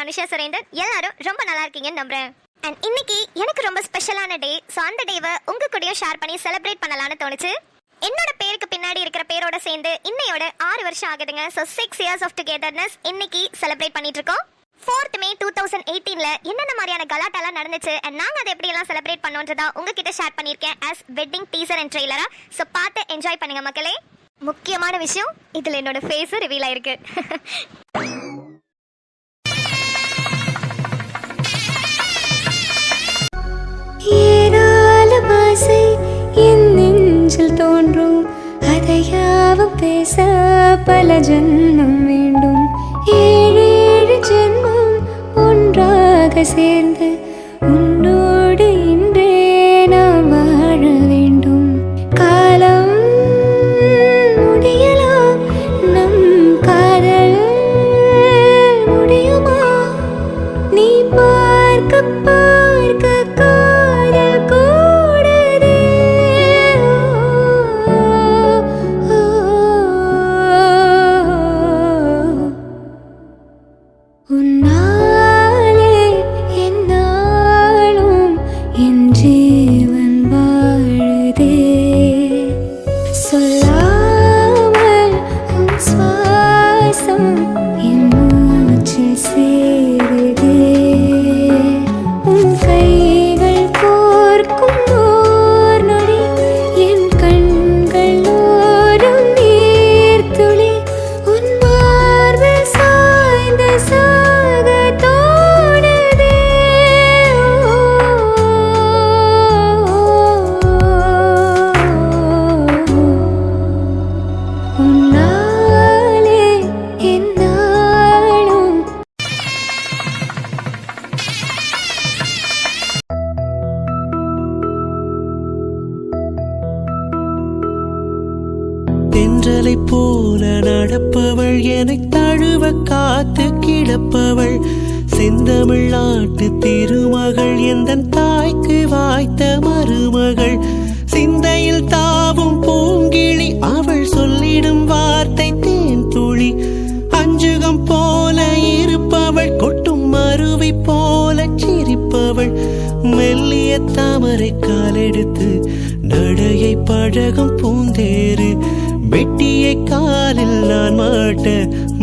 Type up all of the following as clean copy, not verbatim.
அனுஷா சுரேந்தர் எல்லாரும் ரொம்ப நல்லா இருக்கீங்கன்னு நம்புறேன். அண்ட் இன்னைக்கு எனக்கு ரொம்ப ஸ்பெஷலான டே. ஸோ அந்த டேவை உங்க கூடயும் ஷேர் பண்ணி செலிப்ரேட் பண்ணலாம்னு தோணுச்சு. என்னோட பேருக்கு பின்னாடி இருக்கிற பேரோட சேர்ந்து இன்னையோட 6 வருஷம் ஆகுதுங்க. ஸோ 6 years of togetherness இன்னைக்கு செலிப்ரேட் பண்ணிட்டு இருக்கோம். 4th May 2018ல என்னென்ன மாதிரியான கலாட்டாலாம் நடந்துச்சு அண்ட் நாங்கள் அதை எப்படியெல்லாம் செலிப்ரேட் பண்ணோன்றதா உங்ககிட்ட ஷேர் பண்ணியிருக்கேன் ஆஸ் வெட்டிங் டீசர் அண்ட் ட்ரெய்லரா. ஸோ பார்த்து என்ஜாய் பண்ணுங்க மக்களே. முக்கியமான விஷயம், இதில் என்னோட ஃபேஸும் ரிவீல் ஆயிருக்கு. தோன்றும் அதையாவும் பேச பல ஜென்மம் வேண்டும். 7 ஜென்மம் ஒன்றாக சேர்ந்து உன்னோடு இன்றே நாம் வாழ வேண்டும். காலம் முடியலாம், நம் காதல் முடியுமா? நீ பார்க்க பார்க்க காதல் கூடதே. உன்னாலே என்னாலும் என் ஜீவன் வாழுதே. சொல்லாமல் உன் சுவாசம் என் மூச்சில் சேருதே. உன் கைகள் கோர்க்கும் ஓர் நொடி என் கண்கள் ஓடும் நீர்த்துளி. உன் மார்பில் சாய்ந்த சாக தோணுதே. உன்னாலே என்னாலும் தென்றலை போல நடப்பவள், என்னை தழுவ காத்து கிடப்பவள், செந்தமிழ் நாட்டு திருமகள், எந்தன் தாய்க்கு வாய்த்த மருமகள், சிந்தையில் தாவும் பூங்கிளி, அவள் சொல்லிடும் வார்த்தை தேன் துளி, அஞ்சுகம் போல இருப்பவள், கொட்டும் அருவி போல சிரிப்பவள், மெல்லிய தாமரை காலெடுத்து நடையை பழகும் பூந்தேறு, வெட்டியை காலில் நான் மாட்ட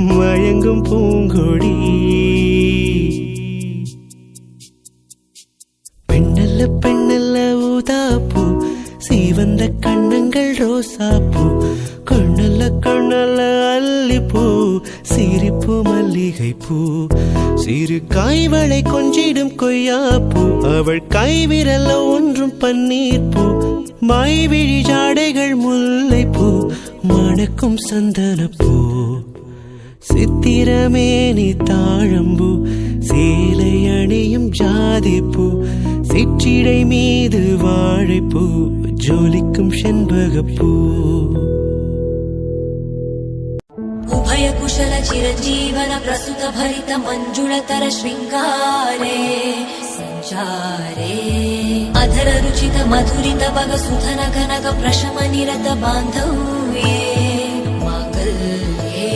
மயங்கும் பூங்கொடி. பெண்ணல்ல பெண்ணல்ல ஊதாப்பூ, சீவந்த கண்ணங்கள் ரோசாப்பூ, கண்ணல்ல கண்ணல்ல அல்லிப்பூ, சிரிப்பு மல்லிகை பூ, சிறு காய்வளை கொஞ்சிடும் கொய்யாப்பூ, அவள் கைவிரல்ல ஒன்றும் பன்னீர் பூ, மைவிழி ஜாடைகள் முல்லைப்பூ, மணக்கும் சந்தனப்பூ, சித்திரமேனி தாழம்பூ, சேலை அணியும் ஜாதிப்பூ, சிற்றிடை மீது வாழைப்பூ, ஜொலிக்கும் செண்பகப்பூ. उभय कुशल चिरजीवन प्रसुत भरित मंजुळतर शृंगारे संचारे अधर रुचित मधुरित बग सुधन घनक प्रशम निरत बांधव्ये मांगल्ये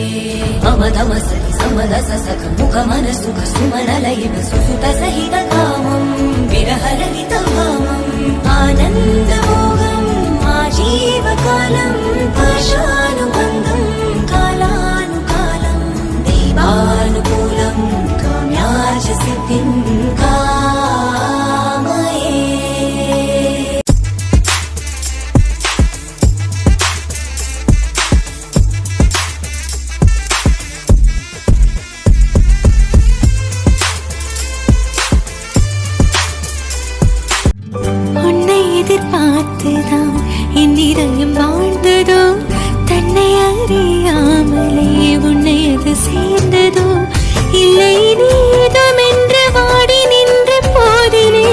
मम धमसति समदस सख मुख मन सुख सुमन लयित सुसुत सहित कामं विरह रहित भामं आनंद मोगं आजीवकालं पाशानुबन्धं कालानुकालं दैवानुकूलं काम्यार्ज सिद्धिं कामये. உன்னை எதிர்பார்த்துதான் என் இதயம் வாழ்ந்ததோ, தன்னை அறியாமலே உன்னை அது சேர்ந்ததோ, இல்லை நீதம் என்று வாடி நின்ற போதிலே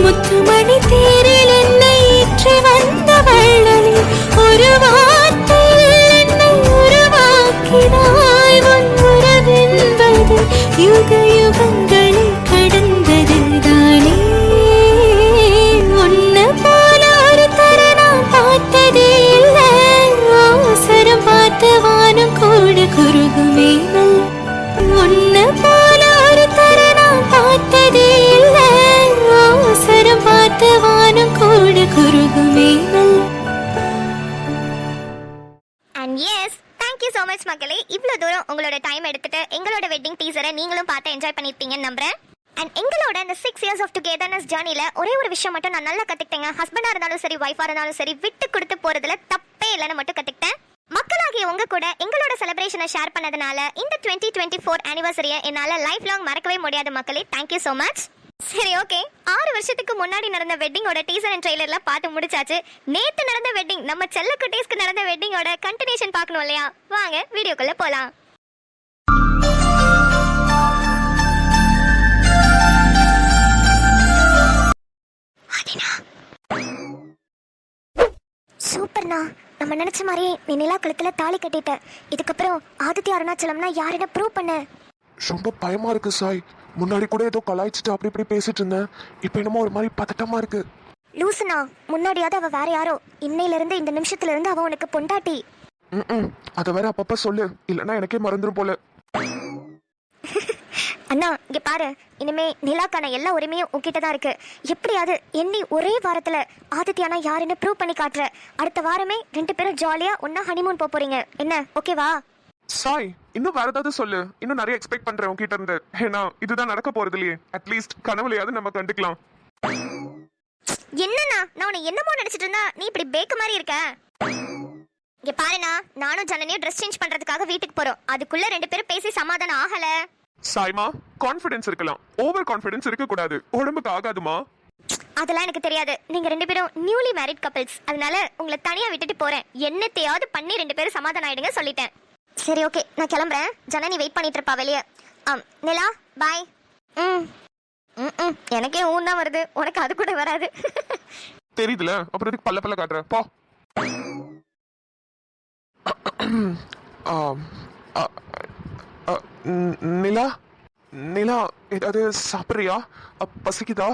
முத்துமணி தேரில் என்னை ஏற்றி வந்த வள்ளலே, ஒரு வார்த்தையில் என்னை உருவாக்கினாய். உன் உறவென்பது யுக யுகங்களை கடந்தது தானே. உன்னை போல ஒரு தர நான் பார்த்ததே உங்களோட டைம் எடுத்துட்டு எங்களோட வெட்டிங் டீசரை நீங்களும் பார்த்து என்ஜாய் பண்ணிருப்பீங்கன்னு நம்புறேன். அண்ட் எங்களோட இந்த 6 years of togetherness ஜர்னில ஒரே ஒரு விஷயம் மட்டும் நான் நல்லா கத்துக்கிட்டேங்க. ஹஸ்பண்டா இருந்தாலும் சரி, ஒய்ஃபா இருந்தாலும் சரி, விட்டு கொடுத்து போறதுல தப்பே இல்லைன்னு மட்டும் கத்துக்கிட்டேன். மக்களாகிய உங்க கூட எங்களோட செலிப்ரேஷனை ஷேர் பண்ணதுனால இந்த 2024 ஆனிவர்சரியை என்னால லைஃப் லாங் மறக்கவே முடியாத மக்களே. Thank you so much. சரி, ஓகே, 6 வருஷத்துக்கு முன்னாடி நடந்த வெட்டிங்கோட டீசர் அண்ட் ட்ரெய்லர்ல பார்த்து முடிச்சாச்சு. நேத்து நடந்த வெட்டிங், நம்ம செல்ல குட்டீஸ்க்கு நடந்த வெட்டிங்கோட கண்டினியூஷன் பார்க்கணும் இல்லையா? வாங்க வீடியோக்குள்ள போலாம். சூப்பர்ண்ணா, நம்ம நினைச்ச மாதிரி நீ நிலா கழுத்துல தாலி கட்டிட்ட. இதுக்கப்புறம் ஆதித்ய அருணாச்சலம்னா யாருன்னு ப்ரூவ் பண்ண. ரொம்ப பயமா இருக்கு சாய். முன்னாடி கூட ஏதோ கலாய்ச்சிட்டு அப்படி இப்படி பேசிட்டு இருந்தேன். இப்போ என்னமோ ஒரு மாதிரி பதட்டமா இருக்கு. லூசுனா, முன்னாடியாவது அவ வேற யாரோ, இன்னையில இருந்து இந்த நிமிஷத்துல இருந்து அவ உனக்கு பொண்டாட்டி. அதை வேற அப்பப்ப சொல்லு, இல்லைன்னா எனக்கே மறந்துடும் போல. அண்ணா இங்க பாரு, இனிமே நிலாக்கான எல்லா உரிமையும் உன்கிட்ட தான் இருக்கு. எப்படியாவது எண்ணி ஒரே வாரத்துல ஆதித்யானா யாருன்னு ப்ரூவ் பண்ணி காட்டுற. அடுத்த வாரமே 2 பேரும் ஜாலியா ஒன்னா ஹனிமூன் போறீங்க. என்ன ஓகேவா? சாய், இன்னும் வேற ஏதாவது சொல்லு. இன்னும் நிறைய எக்ஸ்பெக்ட் பண்றேன் உன்கிட்ட இருந்து. ஏன்னா இதுதான் நடக்க போறது இல்லையே. அட்லீஸ்ட் கனவுலையாவது நம்ம கண்டுக்கலாம். என்னண்ணா, நான் உன்னை என்னமோ நினைச்சிட்டு இருந்தா நீ இப்படி பேக்கு மாதிரி இருக்க. இங்க பாருண்ணா, நானும் ஜனனியும் ட்ரெஸ் சேஞ்ச் பண்றதுக்காக வீட்டுக்கு போறோம். அதுக்குள்ள 2 பேரும் பேசி சமாதானம் ஆகல. சாய்மா, கான்ஃபிடன்ஸ் இருக்கலாம், ஓவர் கான்ஃபிடன்ஸ் இருக்க கூடாது. உடம்புக்கு ஆகாதுமா. அதெல்லாம் எனக்கு தெரியாது. நீங்க 2 பேரும் நியூலி மேரிட் கப்பிள்ஸ். அதனால உங்களை தனியா விட்டுட்டு போறேன். என்னத்தையாவது பண்ணி 2 பேரும் சமாதானம் ஆயிடுங்க சொல்லிட்டேன். சரி, ஓகே, நான் கிளம்புறேன். ஜனனி வெயிட் பண்ணிட்டு இருப்பா வெளியே. நிலா பாய். எனக்கே ஊன் தான் வருது, உனக்கு அது கூட வராது. தெரியுதுல, அப்புறம் இதுக்கு பல்ல பல்ல காட்டுற போ. நிலா, நிலா, ஏதாவது சாப்பிட்றியா? பசிக்குதா?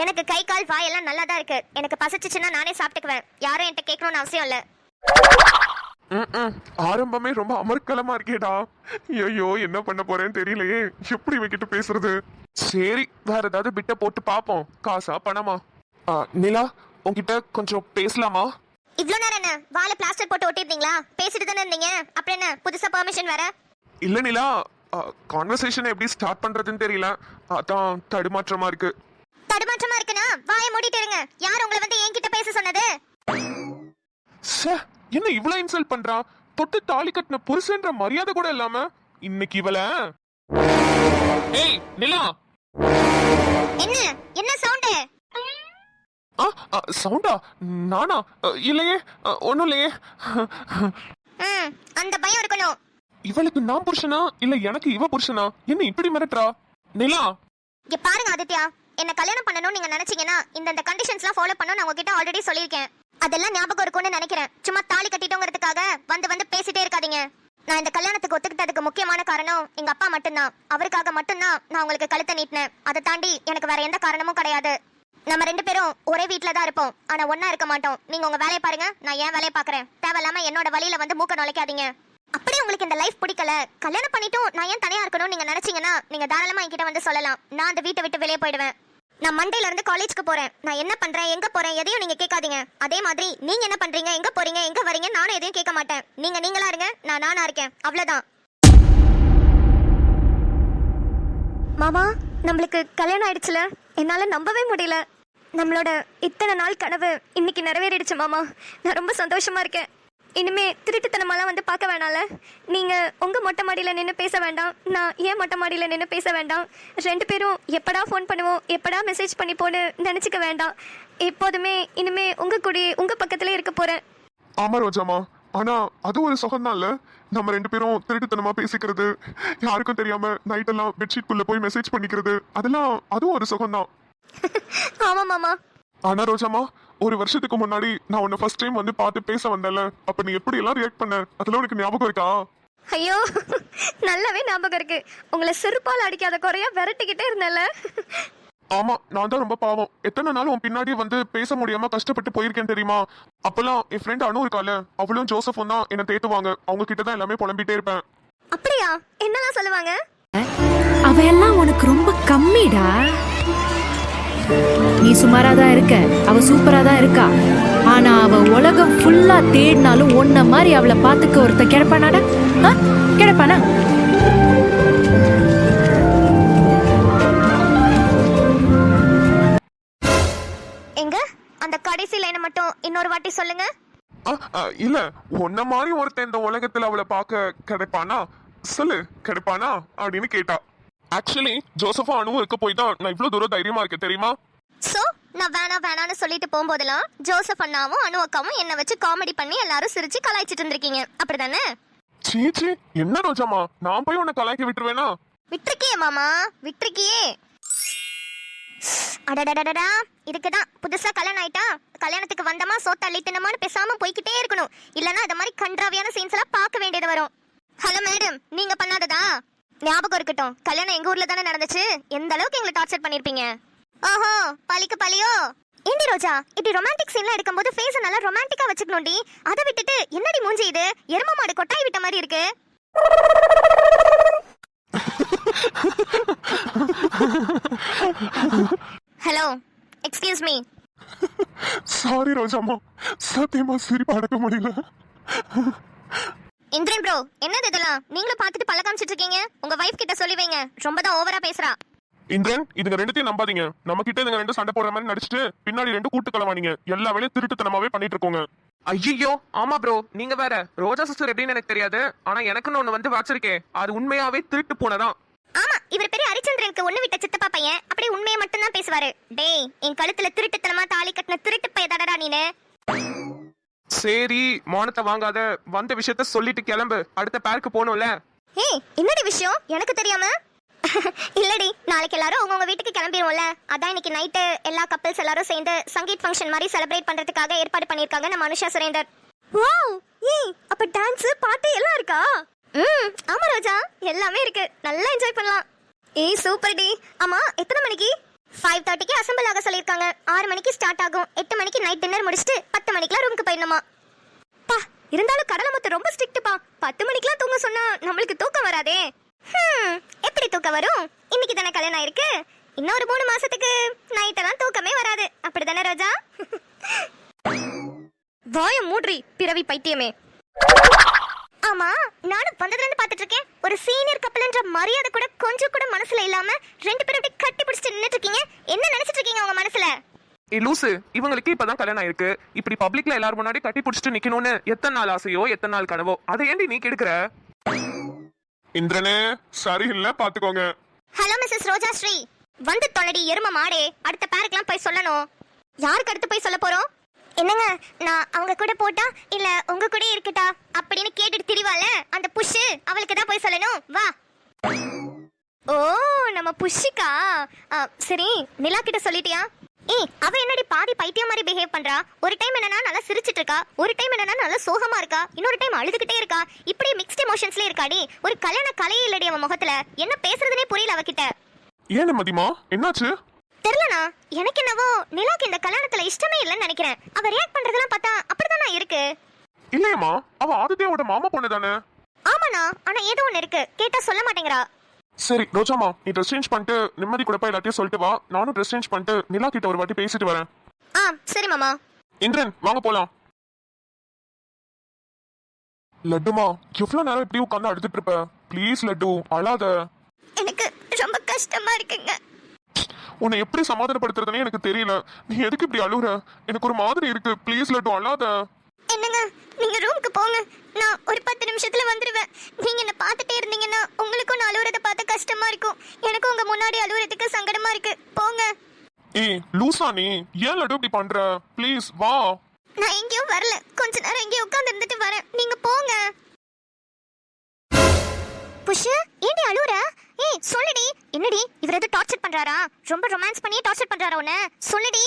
எனக்கு கை கால் வாயெல்லாம் நல்லா தான் இருக்கு. எனக்கு பசிச்சுச்சுன்னா நானே சாப்பிட்டுக்குவேன். யாரும் என்கிட்ட கேட்கணும்னு அவசியம் இல்லை. ஆரம்பமே ரொம்ப அமர்க்கலமா இருக்கேடா. ஐயோ, என்ன பண்ண போறேன்னு தெரியலையே. எப்படி வைக்கிட்டு பேசுறது? சரி, வேற ஏதாவது பிட்ட போட்டு பாப்போம். காசா பணமா? நிலா, உன்கிட்ட கொஞ்சம் பேசலாமா? இவ்வளோ நேரம் என்ன வாழை பிளாஸ்டர் போட்டு ஒட்டிருந்தீங்களா? பேசிட்டு தானே இருந்தீங்க, அப்புறம் என்ன புதுசா பெர்மிஷன் வேற? இல்ல நிலா, கான்வர்சேஷன் எப்படி ஸ்டார்ட் பண்றதுன்னு தெரியல. அதான் தடுமாற்றமா இருக்கு. தடுமாற்றமா இருக்குன்னா வாயை மூடிட்டு இருங்க. யார் உங்களை வந்து என்கிட்ட பேச சொன்னது? என்ன இவ்வளவு இன்சல்ட் பண்றா? தொட்டு தாலி கட்டின புருஷன்ற மரியாதை கூட இல்லாம இன்னைக்கு இவள. ஏய் நிலா, என்ன என்ன சவுண்ட்? சவுண்டா? நானா? இல்லையே, ஒண்ணும் இல்லையே. அந்த பயம் இருக்கணும். இவளுக்கு நான் புருஷனா இல்ல எனக்கு இவ புருஷனா? என்ன இப்படி மிரட்டுறா? நிலா, இங்க பாருங்க ஆதித்யா, என்ன கல்யாணம் பண்ணணும்னு நீங்க நினைச்சீங்கன்னா இந்த கண்டிஷன்ஸ்லாம் ஃபாலோ பண்ணணும். நான் உங்ககிட்ட ஆல்ரெடி சொல்லியிருக்கேன். அதெல்லாம் ஞாபகம் இருக்கும்னு நினைக்கிறேன். சும்மா தாலி கட்டிட்டோங்கிறதுக்காக வந்து பேசிட்டே இருக்காதீங்க. நான் இந்த கல்யாணத்துக்கு ஒத்துக்கிட்டதுக்கு முக்கியமான காரணம் எங்க அப்பா மட்டும்தான். அவருக்காக மட்டும்தான் நான் உங்களுக்கு கழுத்தை நீட்டினேன். அதை தாண்டி எனக்கு வேற எந்த காரணமும் கிடையாது. நம்ம 2 பேரும் ஒரே வீட்டுல தான் இருப்போம், ஆனா ஒன்னா இருக்க மாட்டோம். நீங்க உங்க வேலையை பாருங்க, நான் ஏன் வேலையை பாக்குறேன். தேவையில்லாம என்னோட வழியில வந்து மூக்க நுழைக்காதீங்க. அப்படியே உங்களுக்கு இந்த லைஃப் பிடிக்கல, கல்யாணம் பண்ணிட்டும் நான் ஏன் தனியா இருக்கணும்னு நீங்க நினைச்சீங்கன்னா நீங்க தாராளமா என்கிட்ட வந்து சொல்லலாம். நான் அந்த வீட்டை விட்டு வெளியே போயிடுவேன். நான் மண்டேல இருந்து காலேஜ்க்கு போறேன். நான் என்ன பண்றேன், எங்க போறேன், எதையும் நீங்க கேட்காதீங்க. அதே மாதிரி நீங்க என்ன பண்றீங்க, எங்க போறீங்க, எங்க வரீங்க, நானும் எதையும் கேட்க மாட்டேன். நீங்க நீங்களா இருங்க, நான் நானா இருக்கேன், அவ்வளவுதான். மாமா, நம்மளுக்கு கல்யாணம் ஆயிடுச்சுல. என்னால நம்பவே முடியல. நம்மளோட இத்தனை நாள் கனவு இன்னைக்கு நிறைவேறிடுச்சு மாமா. நான் ரொம்ப சந்தோஷமா இருக்கேன். இனிமே திருட்டுத்தனமெல்லாம் வந்து பார்க்க வேணாம்ல. நீங்க உங்க மொட்டை மாடியில நின்று பேச வேண்டாம், நான் ஏன் மொட்டை மாடியில நின்று பேச வேண்டாம். 2 பேரும் எப்படா ஃபோன் பண்ணுவோம், எப்படா மெசேஜ் பண்ணி போன்னு நினைச்சுக்க வேண்டாம். எப்போதுமே இனிமே உங்க கூடயே உங்க பக்கத்திலே இருக்க போறேன். ஆமா ரோஜாமா, ஆனா அது ஒரு சுகம்தான்ல. நம்ம 2 பேரும் திருட்டுத்தனமா பேசிக்கிறது, யாருக்கும் தெரியாம நைட் எல்லாம் பெட்ஷீட் குள்ள போய் மெசேஜ் பண்ணிக்கிறது, அதுவும் ஒரு சுகம்தான். ஆமா மாமா. ஆனா ரோஜாமா, ஒரு வருஷத்துக்கு முன்னாடி நான் உன்னை ஃபர்ஸ்ட் டைம் வந்து பார்த்து பேச வந்தேன்ல, அப்ப நீ எப்படி எல்லாம் ரியாக்ட் பண்ண, அதெல்லாம் உனக்கு ஞாபகம் இருக்கா? ஐயோ, நல்லாவே ஞாபகம் இருக்கு. உங்களை செருப்பால் அடிக்காத குறையா விரட்டிக்கிட்டே இருந்தேன்ல. ஆமா, நான் தான் ரொம்ப பாவம். எத்தனை நாள் உன் பின்னாடி வந்து பேச முடியாம கஷ்டப்பட்டு போயிருக்கேன் தெரியுமா? அப்பெல்லாம் என் ஃப்ரெண்ட் அனு இருக்கால, அவளும் ஜோசஃபும் தான் என்ன தேத்துவாங்க. அவங்க கிட்ட தான் எல்லாமே புலம்பிட்டே இருப்பேன். அப்படியா? என்னலாம் சொல்லுவாங்க? அவையெல்லாம் உனக்கு ரொம்ப கம்மிடா. நீ சுமாரா தான் இருக்க, அவ சூப்பரா தான் இருக்கா. ஆனா அவ உலகம் ஃபுல்லா தேடினாலும் ஒன்ன மாதிரி அவளை பார்த்துக்க ஒருத்த கிடைப்பானாடா? கிடைப்பானா? எங்க அந்த கடைசி லைனை மட்டும் இன்னொரு வாட்டி சொல்லுங்க. இல்ல உன்ன மாதிரி ஒருத்தன் இந்த உலகத்துல அவளை பார்க்க கிடைப்பானா சொல்லு, கிடைப்பானா அப்படின்னு கேட்டா. ஆக்சுவலி ஜோசஃபா அனுவும் இருக்க போய் தான் நான் இவ்வளவு தூரம் தைரியமா இருக்கேன் தெரியுமா? சோ நான் வேணான்னு சொல்லிட்டு போகும்போதெல்லாம் ஜோசப் அண்ணாவும் அனு அக்காவும் என்ன வச்சு காமெடி பண்ணி எல்லாரும் சிரிச்சு கலாய்ச்சிட்டு இருந்திருக்கீங்க, அப்படிதானே? சீச்சி, என்ன ரோஜாமா, நான் போய் உன்னை கலாய்க்க விட்டுருவேனா? விட்டுருக்கியே மாமா, விட்டுருக்கியே. அடடடடா, இதுக்குதான் புதுசா கல்யாணம் ஆயிட்டா கல்யாணத்துக்கு வந்தமா சோத்த அள்ளி தின்னமான்னு பேசாம போய்கிட்டே இருக்கணும். இல்லனா இந்த மாதிரி கன்றாவியான சீன்ஸ் எல்லாம் பார்க்க வேண்டியது வரும். ஹலோ மேடம், நீங்க பண்ணாததா ஞாபகம் இருக்கட்டும். கல்யாணம் எங்க ஊர்ல தானே நடந்துச்சு. எந்த அளவுக்கு எங்களை டார்ச்சர் பண்ணிருப்பீங்க. ஓஹோ, பழிக்கு பழியோ. ஏண்டி ரோஜா, இப்படி ரொமான்டிக் சீன்லாம் எடுக்கும்போது ஃபேஸை நல்லா ரொமான்டிக்கா வச்சுக்கணும்டி. அதை விட்டுட்டு என்னடி மூஞ்சி இது, எரும மாடு கொட்டாய் விட்ட மாதிரி இருக்கு. Hello, excuse me. சாரி ரோஜாமா, சத்தியமா சிரிப்பு அடக்க முடியல. இந்திரன் ப்ரோ, என்னது இதெல்லாம்? நீங்களும் பார்த்துட்டு பல்ல காமிச்சிட்டு இருக்கீங்க. உங்க வைஃப் கிட்ட சொல்லி வைங்க, ரொம்ப தான் ஓவரா பேசுறா. இந்திரன், இதுங்க ரெண்டுத்தையும் நம்பாதீங்க. நம்ம கிட்ட இதுங்க ரெண்டும் சண்டை போடுற மாதிரி நடிச்சிட்டு பின்னாடி ரெண்டு கூட்டு கலவானீங்க. எல்லா வேலையும் திருட்டுத்தனமாவே பண்ணிட்டு இருக்கோங்க. ஐயோ ஆமா ப்ரோ, நீங்க வேற. ரோஜா சிஸ்டர் எப்படின்னு எனக்கு தெரியாது, ஆனா எனக்குன்னு ஒண்ணு வந்து வச்சிருக்கேன். அது உண்மையாவே திருட்டு போனதான். ஆமா, இவர் பெரிய ஹரிச்சந்திரனுக்கு ஒண்ணு விட்ட சித்தப்பா பையன். அப்படியே உண்மையை மட்டும் தான் பேசுவாரு. டேய், என் கழுத்துல திருட்டுத்தனமா தாலி கட்டின திருட்டு பையதாடா நீனு. சரி, மௌனத்தை வாங்காத, வந்த விஷயத்த சொல்லிட்டு கிளம்பு. அடுத்த பேருக்கு போகணும்ல. ஏய், என்னடி விஷயம் எனக்கு தெரியாம? இல்லடி, நாளைக்கு எல்லாரும் உங்க வீட்டுக்கு கிளம்பிடுவோம்ல. அதான் இன்னைக்கு நைட்டு எல்லா கப்பல்ஸ் எல்லாரும் சேர்ந்து சங்கீத் ஃபங்க்ஷன் மாதிரி செலிப்ரேட் பண்றதுக்காக ஏற்பாடு பண்ணிருக்காங்க நம்ம அனுஷா சுரேந்தர். வாவ், ஏய் அப்ப டான்ஸ் பாட்டு எல்லாம் இருக்கா? ஆமா ரோஜா, எல்லாமே இருக்கு. நல்லா என்ஜாய் பண்ணலாம். ஏய் சூப்பர் டி. ஆமா, எத்தனை மணிக்கு? 5:30க்கு அசெம்பிள் ஆக சொல்லிருக்காங்க. 6 மணிக்கு ஸ்டார்ட் ஆகும். 8 மணிக்கு நைட் டின்னர் முடிச்சிட்டு 10 மணிக்குலாம் ரூமுக்கு போயிடணுமா. பா, இருந்தாலும் கடலை முத்து ரொம்ப ஸ்ட்ரிக்ட்பா. 10 மணிக்குலாம் தூங்க சொன்னா நம்மளுக்கு தூக்கம் வராதே. எப்படி தூக்கம் வரும்? இன்னைக்கு தானே கல்யாணம் ஆயிருக்கு. இன்னொரு 3 மாசத்துக்கு நைட்டெல்லாம் தூக்கமே வராது. அப்படிதானே ரோஜா? வாய மூட்ரி பிறவி பைத்தியமே. ஆமா, நானும் வந்ததுல இருந்து பாத்துட்டு இருக்கேன். ஒரு சீனியர் கப்பல்ன்ற மரியாதை கூட கொஞ்சம் கூட மனசுல இல்லாம ரெண்டு பேரும் இப்படி கட்டி பிடிச்சிட்டு நின்னுட்டு இருக்கீங்க. என்ன நினைச்சிட்டு இருக்கீங்க உங்க மனசுல? ஏ லூசு, இவங்களுக்கு இப்பதான் கல்யாணம் ஆயிருக்கு. இப்படி பப்ளிக்ல எல்லாரும் முன்னாடி கட்டி பிடிச்சிட்டு நிக்கணும்னு எத்தனை நாள் ஆசையோ, எத்தனை நாள் கனவோ, அதை ஏண்டி நீ கெடுக்கிற? இந்திரனே, சரியில்லை பாத்துக்கோங்க. ஹலோ மிஸ்ஸஸ் ரோஜா ஸ்ரீ, வந்து தொலைடி எரும மாடே. அடுத்த பேருக்குலாம் போய் சொல்லணும். யாருக்கு அடுத்து போய் சொல்ல போறோம்? என்னங்க, நான் அவங்க கூட போட்டா இல்ல உங்க கூட இருக்கட்டா அப்படின்னு கேட்டுட்டு திரிவால அந்த புஷ், அவளுக்கு தான் போய் சொல்லணும். வா. ஓ, நம்ம புஷ்ஷிக்கா. சரி, நிலா கிட்ட சொல்லிட்டியா? ஏய், அவ என்னடி பாதி பைத்தியம் மாதிரி பிஹேவ் பண்றா? ஒரு டைம் என்னன்னா நல்லா சிரிச்சிட்டு இருக்கா, ஒரு டைம் என்னன்னா நல்லா சோகமா இருக்கா, இன்னொரு டைம் அழுதுகிட்டே இருக்கா. இப்படி மிக்ஸ்ட் எமோஷன்ஸ்ல இருக்காடி. ஒரு கல்யாண கலையே இல்லடி அவ முகத்துல. என்ன பேசுறதுனே புரியல அவகிட்ட. ஏன் மதிமா, என்னாச்சு? தெரியலனா, எனக்கு என்னவோ நிலாக்கு இந்த கல்யாணத்துல இஷ்டமே இல்லைன்னு நினைக்கிறேன். அவ ரியாக்ட் பண்றதெல்லாம் பார்த்தா அப்படிதானா இருக்கு. இல்லையம்மா, அவ ஆதித்யாவோட மாமா பொண்ணு தானே? ஆமாண்ணா, ஆனா ஏதோ ஒண்ணு இருக்கு. கேட்டா சொல்ல மாட்டேங்கிறா. சரி ரோஜாமா, நீ ட்ரெஸ் சேஞ்ச் பண்ணிட்டு நிம்மதி கூட போய் எல்லாத்தையும் சொல்லிட்டு வா. நானும் ட்ரெஸ் சேஞ்ச் பண்ணிட்டு நிலா கிட்ட ஒரு வாட்டி பேசிட்டு வரேன். சரி மாமா. இந்திரன், வாங்க போலாம். லட்டுமா, எவ்வளவு நேரம் இப்படி உட்காந்து அழுதுட்டு இருப்ப? ப்ளீஸ் லட்டு, அழாத. எனக்கு ரொம்ப கஷ்டமா இருக்குங்க. உன்னை எப்படி சமாதானப்படுத்துறதுனே எனக்கு தெரியல. நீ எதுக்கு இப்படி அழுகுற? எனக்கு ஒரு மாதிரி இருக்கு. ப்ளீஸ் லட்டு, அழாத. என்னங்க, நீங்க ரூமுக்கு போங்க. நான் ஒரு 10 நிமிஷத்துல வந்துருவேன். நீங்க என்ன பார்த்துட்டே இருந்தீங்கன்னா உங்களுக்கும் நான் அழுவுறத பார்த்து கஷ்டமா இருக்கும். எனக்கு உங்க முன்னாடி அழுவுறதுக்கு சங்கடமா இருக்கு. போங்க. ஏய் லூசா, நீ ஏன் லட்டு இப்படி பண்ற? ப்ளீஸ் வா. நான் எங்கேயும் வரல. கொஞ்ச நேரம் எங்கேயும் உட்கார்ந்து இருந்துட்டு வரேன். நீங்க போங்க. புஷ், ஏண்டி அழுவுற? ஏய் சொல்லுடி. என்னடி, இவர் எது டார்ச்சர் பண்றாரா? ரொம்ப ரொமான்ஸ் பண்ணி டார்ச்சர் பண்றாரா உன்னை? சொல்லுடி.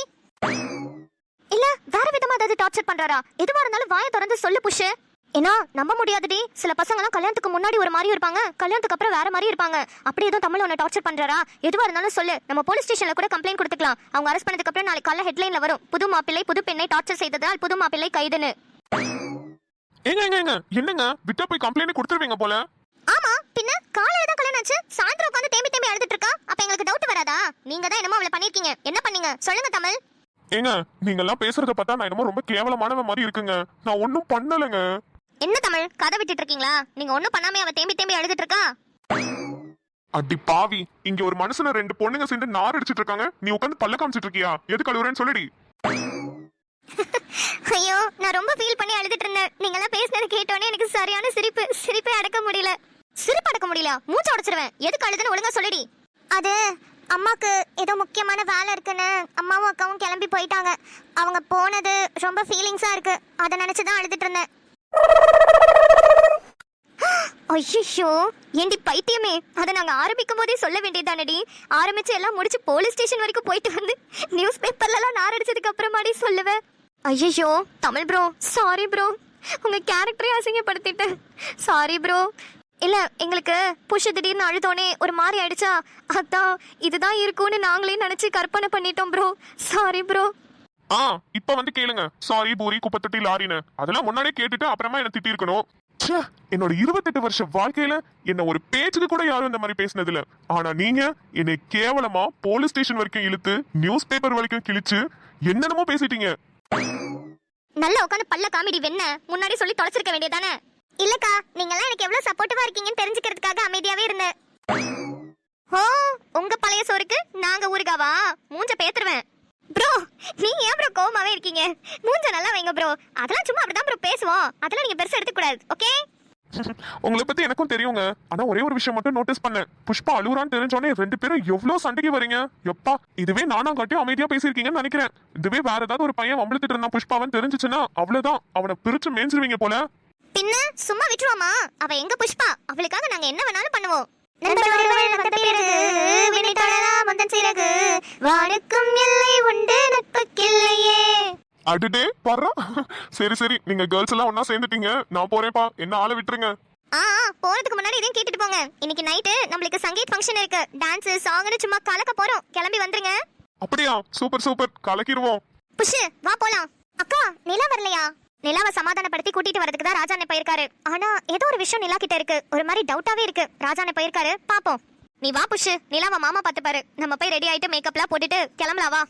இல்ல வேற விதமா ஏதாவது டார்ச்சர் பண்றாரா? எதுவா இருந்தாலும் வாயை திறந்து சொல்லு புஷ். ஏன்னா நம்ப முடியாதுடி. சில பசங்கலாம் கல்யாணத்துக்கு முன்னாடி ஒரு மாதிரி இருப்பாங்க, கல்யாணத்துக்கு அப்புறம் வேற மாதிரி இருப்பாங்க. அப்படி எதுவும் தமிழ் உன்னை டார்ச்சர் பண்றாரா? எதுவா இருந்தாலும் சொல்லு. நம்ம போலீஸ் ஸ்டேஷன்ல கூட கம்ப்ளைண்ட் கொடுத்துக்கலாம். அவங்க அரெஸ்ட் பண்ணதுக்கு அப்புறம் நாளைக்கு காலைல ஹெட்லைன்ல வரும், புது மாப்பிள்ளை புது பெண்ணை டார்ச்சர் செய்ததால் புது மாப்பிள்ளை கைதுன்னு. ஏங்க என்னங்க, விட்டா போய் கம்ப்ளைண்ட் கொடுத்துருவீங்க போல. ஆமா, பின்ன காலையில தான் கல்யாணம் ஆச்சு. சாயந்தரம் உட்காந்து தேம்பி தேம்பி அழுதுட்டு இருக்கா. அப்ப எங்களுக்கு டவுட் வராதா? நீங்க தான் என்னமோ அவளை பண்ணிருக்கீங்க. என்ன பண்ணீங்க சொல்லுங்க தமிழ். ஏங்க நீங்க எல்லாம் பேசுறத பார்த்தா நான் என்னமோ ரொம்ப கேவலமானவ மாதிரி இருக்குங்க. நான் ஒன்னும் பண்ணலைங்க. என்ன தமிழ் கதை விட்டுட்டு இருக்கீங்களா? நீங்க ஒண்ணும் பண்ணாம அவ தேம்பி தேம்பி அழுதுட்டு இருக்கா. அடி பாவி, இங்க ஒரு மனுஷனை 2 பொண்ணுங்க சேர்ந்து நார் அடிச்சிட்டு இருக்காங்க. நீ உட்காந்து பல்ல காமிச்சிட்டு இருக்கியா? எது கழுவுறேன்னு சொல்லுடி. ஐயோ நான் ரொம்ப ஃபீல் பண்ணி அழுதுட்டு இருந்தேன். நீங்க எல்லாம் பேசினது கேட்டோன்னே எனக்கு சரியான சிரிப்பே அடக்க முடியல. சிரிப்பு அடக்க முடியல, மூச்சு உடைச்சிருவேன். எதுக்கு அழுதுன்னு ஒழுங்கா சொல்லுடி. அது அம்மாக்கு ஏதோ முக்கியமான வேலை இருக்குன்னு அம்மாவும் அக்காவும் கிளம்பி போயிட்டாங்க. அவங்க போனது ரொம்ப ஃபீலிங்ஸா இருக்கு. அதை நினைச்சுதான் அழுதுட்டு இருந்தேன். ஐயோ ஏண்டி பைத்தியமே, அதை நாங்க ஆரம்பிக்கும் போதே சொல்ல வேண்டியதானடி. ஆரம்பிச்சு எல்லாம் முடிச்சு போலீஸ் ஸ்டேஷன் வரைக்கும் போயிட்டு வந்து நியூஸ் பேப்பர்லாம் நார் அடிச்சதுக்கு அப்புறமாடி சொல்லுவேன். ஐயோ தமிழ் ப்ரோ, சாரி ப்ரோ, உங்க கேரக்டரே அசிங்கப்படுத்திட்டேன். Sorry bro. இல்ல எங்களுக்கு புஷ் திடீர்னு அழுதோனே ஒரு மாதிரி ஆயிடுச்சா, அதான் இதுதான் இருக்கும்னு நாங்களே நினைச்சு கற்பனை பண்ணிட்டோம் ப்ரோ. Sorry bro. இப்ப வந்து கேளுங்க. சாரி பூரி குப்பத்தொட்டி லாரின்னு அதெல்லாம் முன்னாடியே கேட்டுட்டு அப்புறமா என்ன திட்டி இருக்கணும். என்னோட 28 வருஷ வாழ்க்கையில என்ன ஒரு பேச்சுக்கு கூட யாரும் இந்த மாதிரி பேசினது இல்ல. ஆனா நீங்க என்னை கேவலமா போலீஸ் ஸ்டேஷன் வரைக்கும் இழுத்து நியூஸ் பேப்பர் வரைக்கும் கிழிச்சு என்னென்னமோ பேசிட்டீங்க. நல்லா உட்காந்து பல்ல காமெடி வெண்ண முன்னாடி சொல்லி தொலைச்சிருக்க வேண்டியதானே. இல்லக்கா நீங்க எல்லாம் எனக்கு எவ்வளவு சப்போர்ட்டிவா இருக்கீங்கன்னு தெரிஞ்சுக்கிறதுக்காக அமைதியாவே இருந்தேன். ஓ உங்க பழைய சோறுக்கு நாங்க ஊருகாவா? மூஞ்ச பேத்துருவேன் ப்ரோ. நீங்க ஏன் ப்ரோ கோவமாவே இருக்கீங்க? மூஞ்ச நல்லா வைங்க ப்ரோ. அதெல்லாம் சும்மா அப்படிதான் ப்ரோ பேசுவோம். அதெல்லாம் நீங்க பெருசா எடுத்துக்க கூடாது. ஓகே? உங்களை பத்தி எனக்கும் தெரியுங்க. ஆனா ஒரே ஒரு விஷயம் மட்டும் நோட்டீஸ் பண்ணேன். புஷ்பா அழுகுறான்னு தெரிஞ்சோடனே 2 பேரும் எவ்வளவு சண்டைக்கு வரீங்க. எப்பா இதுவே நானா காட்டி அமைதியா பேசியிருக்கீங்கன்னு நினைக்கிறேன். இதுவே வேற ஏதாவது ஒரு பையன் வம்பிழுத்துட்டு இருந்தான் புஷ்பாவன் தெரிஞ்சுச்சுன்னா அவ்வளவுதான், அவனை பிரிச்சு மேய்ஞ்சிருவீங்க போல. பின்ன சும்மா விட்டுருவாமா? அவ எங்க புஷ்பா, அவளுக்காக நாங்க என்ன வேணாலும் பண்ணுவோம். அடடே பர்றா. சரி சரி நீங்க கேர்ள்ஸ் எல்லாம் ஒன்னா சேர்ந்துட்டீங்க. நான் போறேன்ப்பா, என்ன ஆளை விட்டுருங்க. போறதுக்கு முன்னாடி இதையும் கேட்டுட்டு போங்க. இன்னைக்கு நைட்டு நம்மளுக்கு சங்கீத் ஃபங்க்ஷன் இருக்கு. டான்ஸ் சாங்னு சும்மா கலக்க போறோம். கிளம்பி வந்துருங்க. அப்படியா? Super super, கலக்கிடுவோம். புஷ் வா போலாம். அக்கா நிலா வரலையா? நிலாவை சமாதானப்படுத்தி கூட்டிட்டு வரதுக்கு தான் ராஜாண்ணே போயிருக்காரு. ஆனா ஏதோ ஒரு விஷயம் நிலா கிட்ட இருக்கு. ஒரு மாதிரி டவுட்டாவே இருக்கு. ராஜாண்ணே போயிருக்காரு, பாப்போம். நீ வா புஷ், நிலாவை மாமா பார்த்து பாரு. நம்ம போய் ரெடி ஆயிட்டு மேக்கப்லாம் போட்டுட்டு கிளம்பலாம் வா.